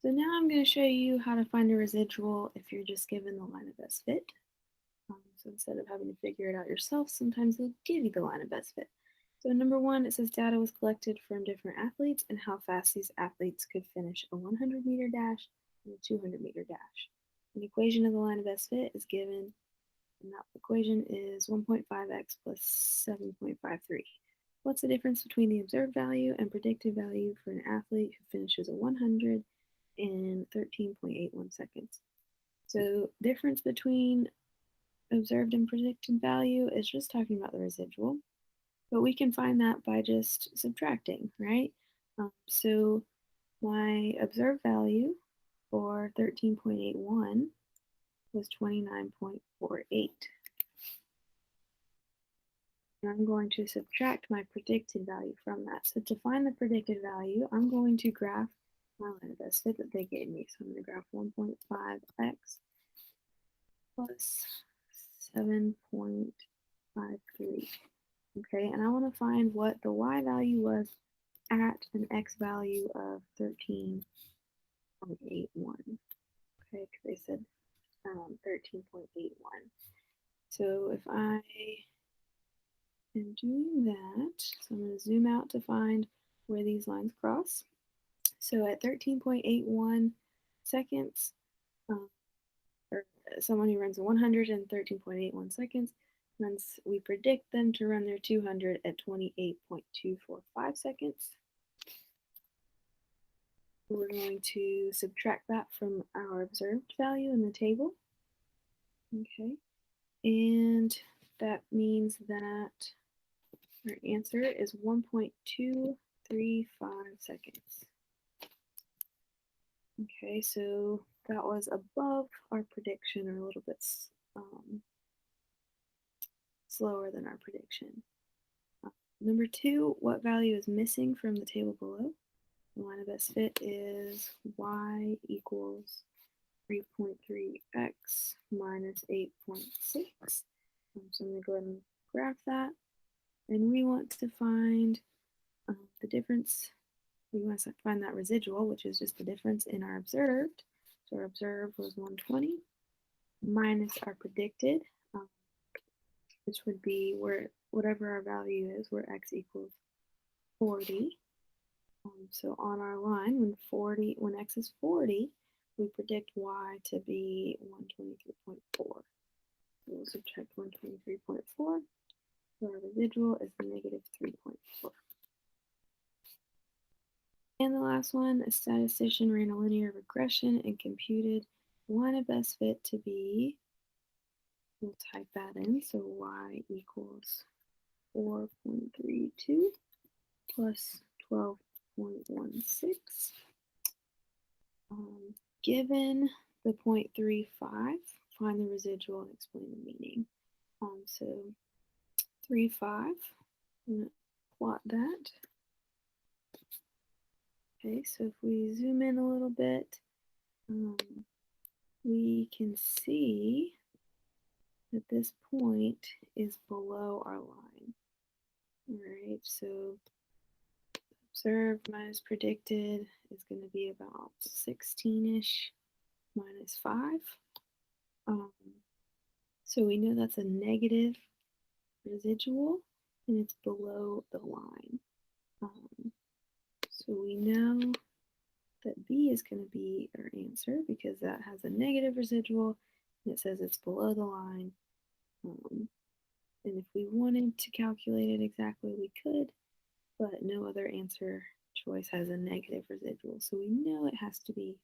So now I'm going to show you how to find a residual if you're just given the line of best fit. So instead of having to figure it out yourself, sometimes they'll give you the line of best fit. So number one, it says data was collected from different athletes and how fast these athletes could finish a 100-meter dash and a 200-meter dash. An equation of the line of best fit is given, and that equation is 1.5x plus 7.53. What's the difference between the observed value and predicted value for an athlete who finishes a 100 in 13.81 seconds? So difference between observed and predicted value is just talking about the residual, but we can find that by just subtracting, right? So my observed value for 13.81 was 29.48. And I'm going to subtract my predicted value from that. So to find the predicted value, I'm going to graph my line of best fit that they gave me. So I'm going to graph 1.5x plus 7.53. Okay, and I want to find what the y value was at an x value of 13.81. Okay, because they said 13.81. So if I am doing that, so I'm going to zoom out to find where these lines cross. So at 13.81 seconds, or someone who runs a 100 in 13.81 seconds, we predict them to run their 200 at 28.245 seconds. We're going to subtract that from our observed value in the table. Okay, and that means that our answer is 1.235 seconds. Okay, so that was above our prediction, or a little bit slower than our prediction. Number two, what value is missing from the table below? The line of best fit is y equals 3.3x minus 8.6. So I'm going to go ahead and graph that. And we want to find the difference. We want to find that residual, which is just the difference in our observed. So our observed was 120 minus our predicted, which would be where whatever our value is, where x equals 40. So on our line, when x is 40, we predict y to be 123.4. So we'll subtract 123.4. So our residual is negative 3.4. And the last one, a statistician ran a linear regression and computed the line of best fit to be, we'll type that in, so y equals 4.32 plus 12.16. Given the 0.35, find the residual and explain the meaning. So 3.5, I'm going to plot that. Okay, so if we zoom in a little bit, we can see that this point is below our line. All right, so observed minus predicted is going to be about 16-ish minus 5. So we know that's a negative residual, and it's below the line. So we know that B is going to be our answer because that has a negative residual, and it says it's below the line. And if we wanted to calculate it exactly, we could, but no other answer choice has a negative residual. So we know it has to be